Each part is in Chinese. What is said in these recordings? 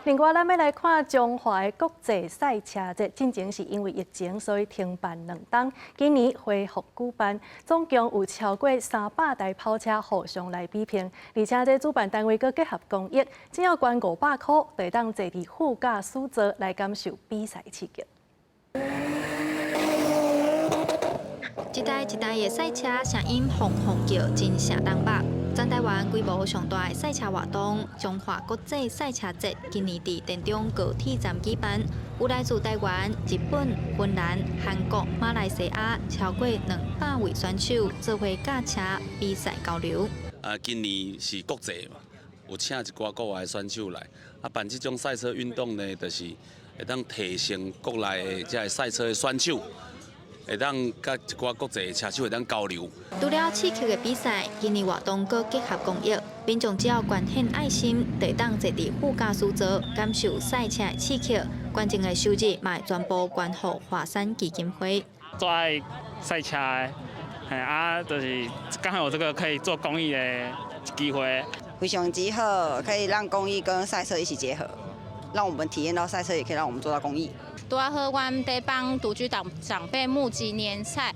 另外，咱要来看中华的国际赛车节，进前是因为疫情，所以停办2冬，今年恢复举办，总共有超过300台跑车互相来比拼，而且这主办单位佮结合公益，只要捐500块，就会当坐伫副驾驶座来感受比赛刺激。一台一台的赛车声音轰轰叫，真声动北。全台湾规模上大的赛车活动——中华国际赛车节，今年伫田中高铁站举办，有来自台湾、日本、芬兰、韩国、马来西亚超过200位选手做伙驾车比赛交流。今年是国际嘛，有请一寡国外的选手来，办这种赛车运动呢，就是会当提升国内的这赛车的选手。 会当甲一寡国际车手会当交流。除了刺激的比赛，今年活动阁结合公益，民众只要捐献爱心，就当坐伫副驾驶座感受赛车的刺激。捐赠的收入嘛全部捐予华山基金会。做爱赛车的，就是刚好有这个可以做公益的机会，非常之好，可以让公益跟赛车一起结合，让我们体验到赛车，也可以让我们做到公益。 拄啊好，阮在帮独居长辈募集年菜，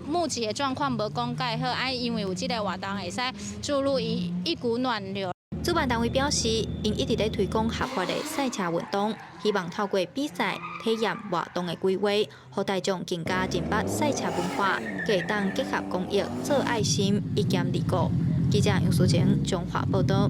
募集的状况无讲介好，因为有这个活动会使注入一股暖流。主办单位表示，因一直在推广合法的赛车运动，希望透过比赛体验活动的规划，让大众更加认捌赛车文化，可以当结合公益、做爱心，一兼利国。记者杨淑晴，中华报道。